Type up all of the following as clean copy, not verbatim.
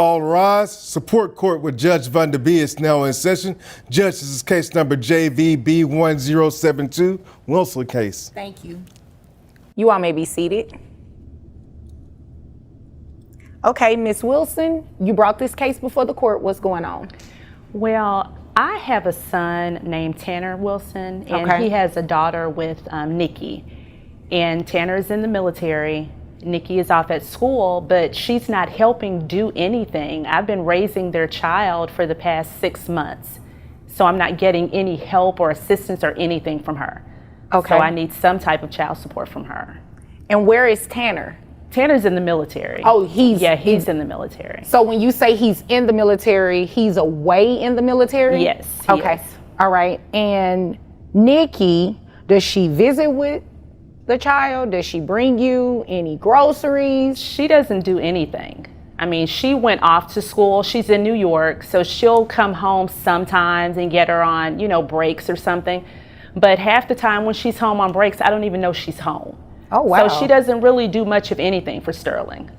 All rise. Support court with Judge Vonda B is now in session. Judge, this is case number JVB1072, Wilson case. Thank you. You all may be seated. Okay, Ms. Wilson, you brought this case before the court. What's going on? Well, I have a son named Tanner Wilson, and he has a daughter with Nikki. And Tanner is in the military. Nikki is off at school, but she's not helping do anything. I've been raising their child for the past 6 months, so I'm not getting any help or assistance or anything from her. Okay. So I need some type of child support from her. And where is Tanner? Tanner's in the military. Oh, he's in the military. So when you say he's in the military, he's away in the military? Yes. Okay. All right. And Nikki, does she visit with the child? Does she bring you any groceries? She doesn't do anything. I mean, she went off to school. She's in New York, so she'll come home sometimes and get her on, breaks or something. But half the time when she's home on breaks, I don't even know she's home. Oh, wow. So she doesn't really do much of anything for Sterling.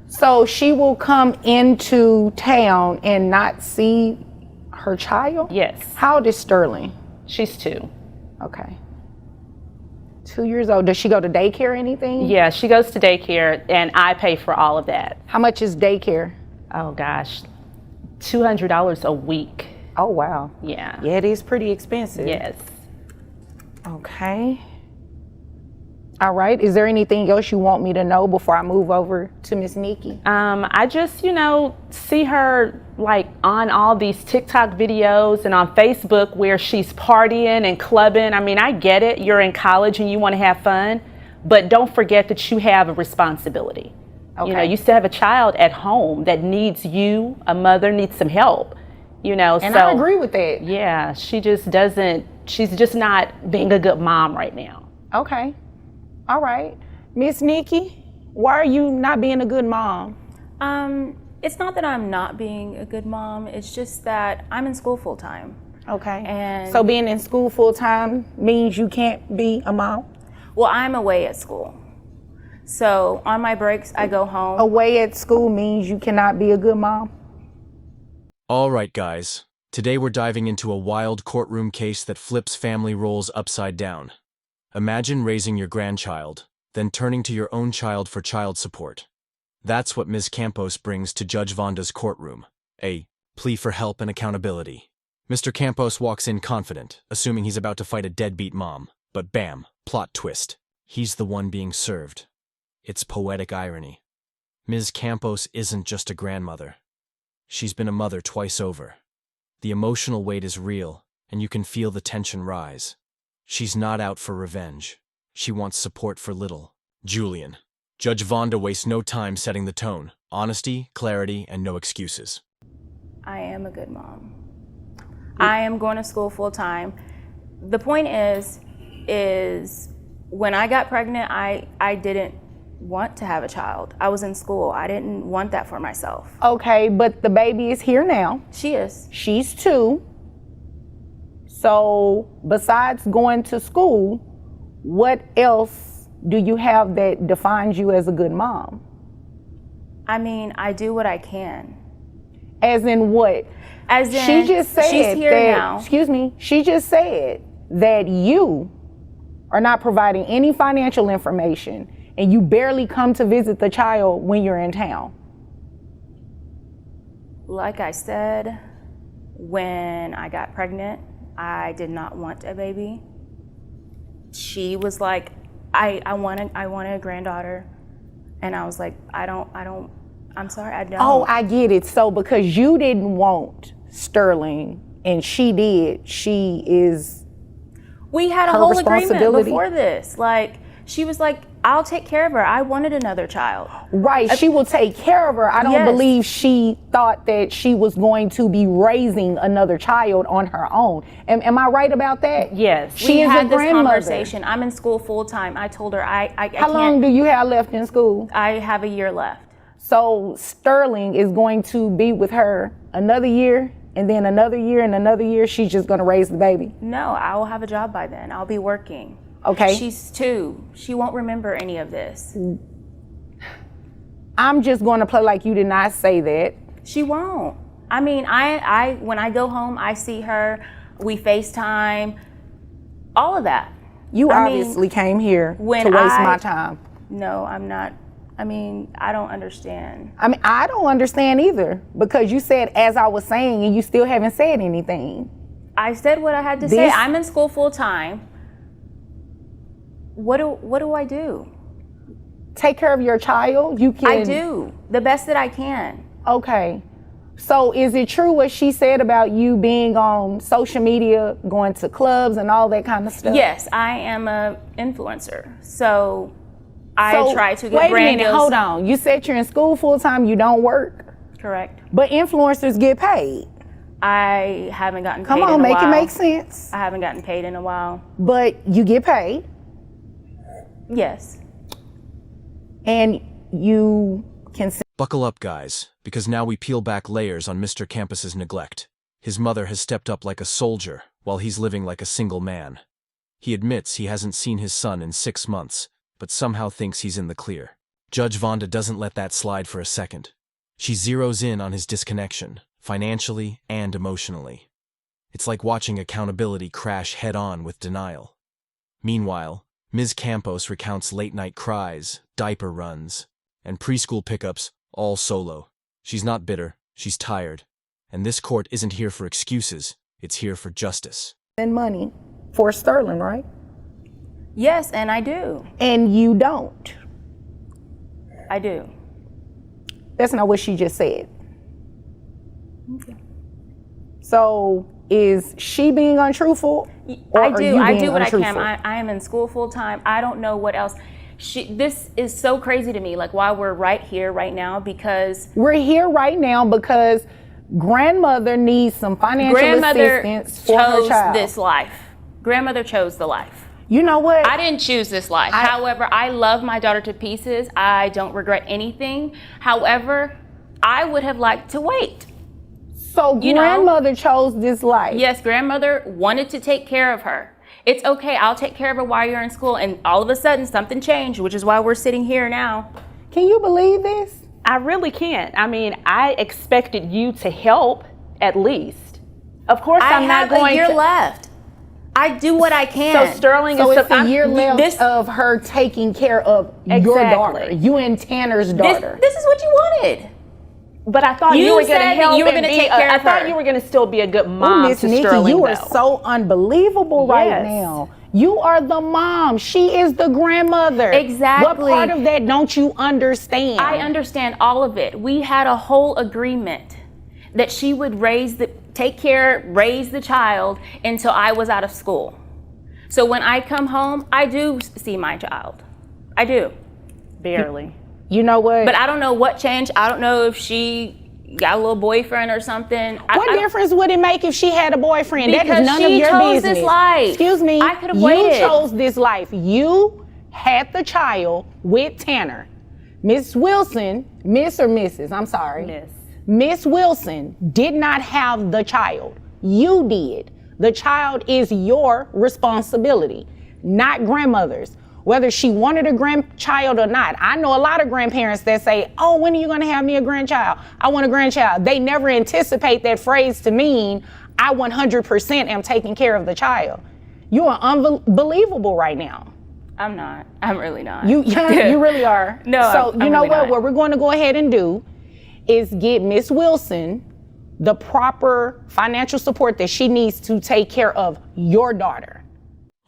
So she will come into town and not see her child? Yes. How old is Sterling? She's 2. Okay. 2 years old. Does she go to daycare or anything? Yeah, she goes to daycare, and I pay for all of that. How much is daycare? Oh, gosh, $200 a week. Oh, wow. Yeah. Yeah, it is pretty expensive. Yes. Okay. All right. Is there anything else you want me to know before I move over to Miss Nikki? I just, see her on all these TikTok videos and on Facebook where she's partying and clubbing. I mean, I get it. You're in college and you want to have fun, but don't forget that you have a responsibility. Okay. You still have a child at home that needs you. A mother needs some help, And I agree with that. Yeah, she's just not being a good mom right now. Okay. All right. Miss Nikki, why are you not being a good mom? It's not that I'm not being a good mom. It's just that I'm in school full time. Okay. And so being in school full time means you can't be a mom? Well, I'm away at school. So on my breaks, I go home. Away at school means you cannot be a good mom? All right, guys. Today we're diving into a wild courtroom case that flips family roles upside down. Imagine raising your grandchild, then turning to your own child for child support. That's what Ms. Campos brings to Judge Vonda's courtroom, a plea for help and accountability. Mr. Campos walks in confident, assuming he's about to fight a deadbeat mom. But bam, plot twist. He's the one being served. It's poetic irony. Ms. Campos isn't just a grandmother. She's been a mother twice over. The emotional weight is real, and you can feel the tension rise. She's not out for revenge. She wants support for little Julian. Judge Vonda wastes no time setting the tone. Honesty, clarity, and no excuses. I am a good mom. I am going to school full time. The point is when I got pregnant, I didn't want to have a child. I was in school. I didn't want that for myself. Okay, but the baby is here now. She is. She's 2. So besides going to school, what else do you have that defines you as a good mom? I mean, I do what I can. As in what? As in, she just said she's here now. Excuse me. She just said that you are not providing any financial information and you barely come to visit the child when you're in town. Like I said, when I got pregnant, I did not want a baby. She was like, I want a granddaughter. And I was like, I'm sorry, I don't. Oh, I get it. So because you didn't want Sterling and she did, she is we had a her whole agreement responsibility. before this. Like, she was like, I'll take care of her. I wanted another child. Right, she will take care of her. I don't believe she thought that she was going to be raising another child on her own. Am I right about that? Yes. She is had a this grandmother. conversation. I'm in school full time. I told her I How can't. long do you have left in school? I have a year left. So Sterling is going to be with her another year, and then another year, and another year. She's just going to raise the baby. No, I will have a job by then. I'll be working. Okay. She's 2. She won't remember any of this. I'm just going to play like you did not say that. She won't. I mean, I when I go home, I see her, we FaceTime, all of that. You obviously came here to waste my time. No, I'm not. I mean, I don't understand. I mean, I don't understand either, because you said, as I was saying, and you still haven't said anything. I said what I had to say. I'm in school full time. What do I do? Take care of your child. You can. I do the best that I can. Okay. So is it true what she said about you being on social media, going to clubs and all that kind of stuff? Yes, I am a influencer. So I try to get wait brand a minute, deals. hold on. You said you're in school full time, you don't work? Correct. But influencers get paid. I haven't gotten paid Come on, in a make while. it make sense. I haven't gotten paid in a while. But you get paid. Yes. And you can Buckle up, guys, because now we peel back layers on Mr. Campus's neglect. His mother has stepped up like a soldier, while he's living like a single man. He admits he hasn't seen his son in 6 months, but somehow thinks he's in the clear. Judge Vonda doesn't let that slide for a second. She zeroes in on his disconnection, financially and emotionally. It's like watching accountability crash head-on with denial. Meanwhile, Ms. Campos recounts late-night cries, diaper runs, and preschool pickups, all solo. She's not bitter, she's tired. And this court isn't here for excuses, it's here for justice. send money for Sterling, right? Yes, and I do. And you don't. I do. That's not what she just said. Okay. So is she being untruthful? Or I are do. you I being do what I can. untruthful? I am in school full time. I don't know what else. This is so crazy to me, like why we're right here right now, because we're here right now because grandmother needs some financial assistance for her child. This life. Grandmother chose the life. You know what? I didn't choose this life. However, I love my daughter to pieces. I don't regret anything. However, I would have liked to wait. So grandmother chose this life. Yes, grandmother wanted to take care of her. It's okay, I'll take care of her while you're in school. And all of a sudden something changed, which is why we're sitting here now. Can you believe this? I really can't. I mean, I expected you to help at least. Of course, I'm not going to. I have a year left. I do what I can. So Sterling So is it's a year left of her taking care of your daughter, you and Tanner's daughter. This is what you wanted. But I thought you were going to help. You were going to take care of her. I thought you were going to still be a good mom Miss to Nikki, Sterling. you are so unbelievable right now. You are the mom. She is the grandmother. Exactly. What part of that don't you understand? I understand all of it. We had a whole agreement that she would raise the child until I was out of school. So when I come home, I do see my child. I do. Barely. You know what? But I don't know what changed. I don't know if she got a little boyfriend or something. What difference would it make if she had a boyfriend? That is none of your chose business. This life. Excuse me. I could have waited. You chose this life. You had the child with Tanner. Miss Wilson, Miss or Mrs., I'm sorry. Miss. Miss Wilson did not have the child. You did. The child is your responsibility, not grandmother's. Whether she wanted a grandchild or not. I know a lot of grandparents that say, oh, when are you going to have me a grandchild? I want a grandchild. They never anticipate that phrase to mean I 100% am taking care of the child. You are unbelievable right now. I'm not. I'm really not. You really are. No, So I'm you know really what? not. What we're going to go ahead and do is get Miss Wilson the proper financial support that she needs to take care of your daughter.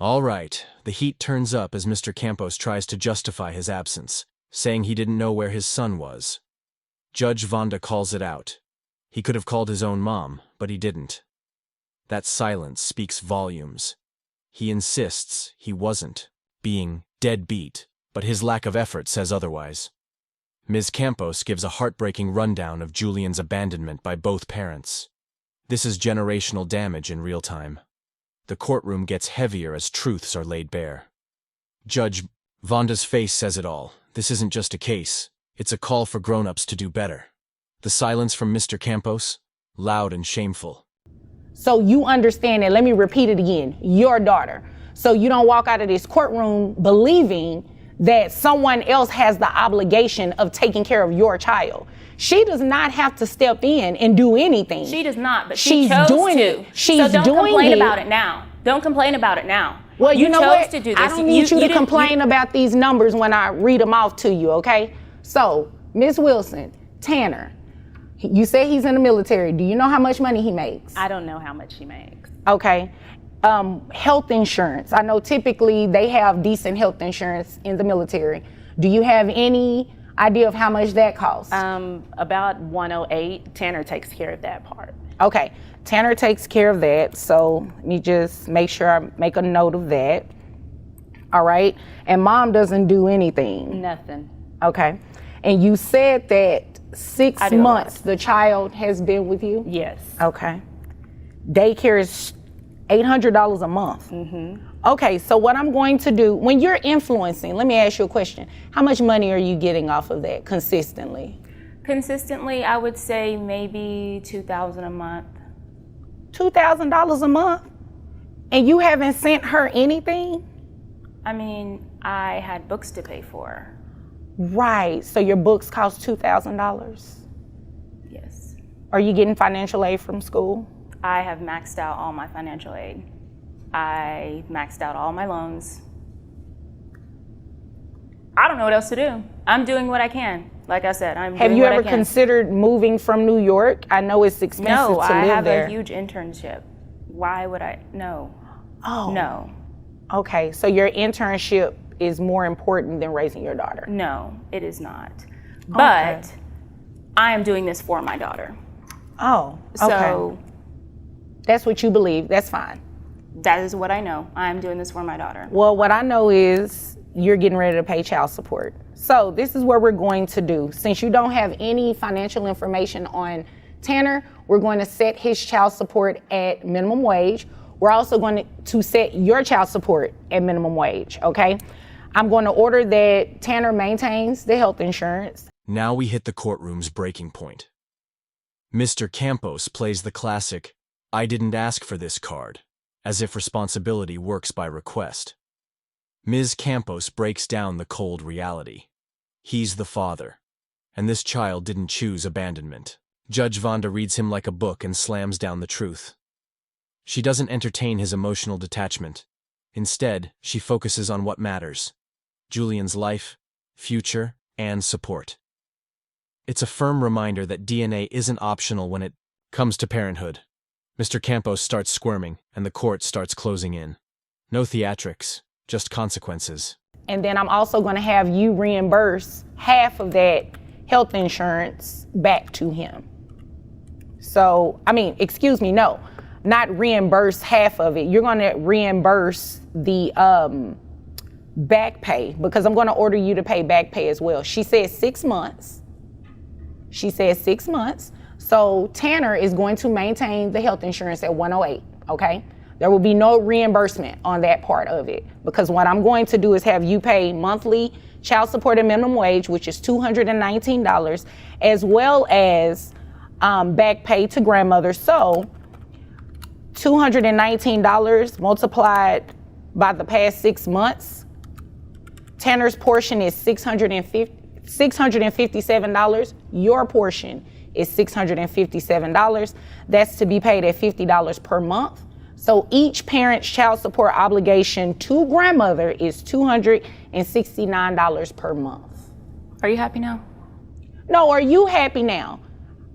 All right, the heat turns up as Mr. Campos tries to justify his absence, saying he didn't know where his son was. Judge Vonda calls it out. He could have called his own mom, but he didn't. That silence speaks volumes. He insists he wasn't being deadbeat, but his lack of effort says otherwise. Ms. Campos gives a heartbreaking rundown of Julian's abandonment by both parents. This is generational damage in real time. The courtroom gets heavier as truths are laid bare. Judge Vonda's face says it all. This isn't just a case. It's a call for grown-ups to do better. The silence from Mr. Campos, loud and shameful. So you understand that, let me repeat it again, your daughter. So you don't walk out of this courtroom believing that someone else has the obligation of taking care of your child. She does not have to step in and do anything. She does not, but She's she chose doing to. it. She's so don't doing complain it. about it now. Don't complain about it now. Well, you know chose what? to do this. I don't need you to didn't- complain about these numbers when I read them off to you, okay? So, Ms. Wilson, Tanner, you say he's in the military. Do you know how much money he makes? I don't know how much he makes. Okay. Health insurance. I know typically they have decent health insurance in the military. Do you have any idea of how much that costs? About 108. Tanner takes care of that part. Okay. Tanner takes care of that. So let me just make sure I make a note of that. All right. And mom doesn't do anything. Nothing. Okay. And you said that 6 I do a lot. months the child has been with you? Yes. Okay. Daycare is $800 a month. Okay, so what I'm going to do, when you're influencing, let me ask you a question. How much money are you getting off of that consistently? Consistently, I would say maybe $2,000 a month. $2,000 a month? And you haven't sent her anything? I mean, I had books to pay for. Right, so your books cost $2,000. Yes. Are you getting financial aid from school? I have maxed out all my financial aid. I maxed out all my loans. I don't know what else to do. I'm doing what I can. Like I said, I'm Have doing you what ever I can. considered moving from New York? I know it's expensive No, to I live have there. a huge internship. Why would I? No. Oh. No. Okay, so your internship is more important than raising your daughter. No, it is not. But Okay. I am doing this for my daughter. Oh, okay. So That's what you believe. That's fine. that is what I know. I am doing this for my daughter. Well, what I know is you're getting ready to pay child support. So this is what we're going to do. Since you don't have any financial information on Tanner, we're going to set his child support at minimum wage. We're also going to set your child support at minimum wage, okay? I'm going to order that Tanner maintains the health insurance. Now we hit the courtroom's breaking point. Mr. Campos plays the classic, "I didn't ask for this" card, as if responsibility works by request. Ms. Campos breaks down the cold reality. He's the father, and this child didn't choose abandonment. Judge Vonda reads him like a book and slams down the truth. She doesn't entertain his emotional detachment. Instead, she focuses on what matters: Julian's life, future, and support. It's a firm reminder that DNA isn't optional when it comes to parenthood. Mr. Campos starts squirming, and the court starts closing in. No theatrics, just consequences. And then I'm also going to have you reimburse half of that health insurance back to him. So, excuse me, no, not reimburse half of it. You're going to reimburse the back pay, because I'm going to order you to pay back pay as well. She said 6 months. So Tanner is going to maintain the health insurance at 108, okay? There will be no reimbursement on that part of it, because what I'm going to do is have you pay monthly child support and minimum wage, which is $219, as well as back pay to grandmother. So $219 multiplied by the past 6 months, Tanner's portion is $657. Your portion is $657. That's to be paid at $50 per month. So each parent's child support obligation to grandmother is $269 per month. Are you happy now? No, are you happy now?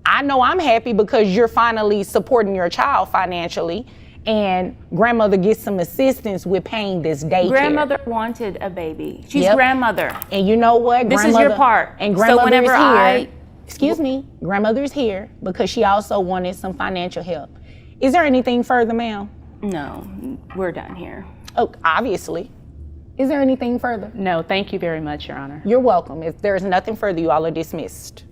I know I'm happy because you're finally supporting your child financially, and grandmother gets some assistance with paying this daycare. Grandmother wanted a baby. She's Yep. grandmother. And you know what? This is your part. And So grandmother whenever is here. I- Excuse me. Grandmother's here because she also wanted some financial help. Is there anything further, ma'am? No, we're done here. Oh, obviously. Is there anything further? No, thank you very much, Your Honor. You're welcome. If there's nothing further, you all are dismissed.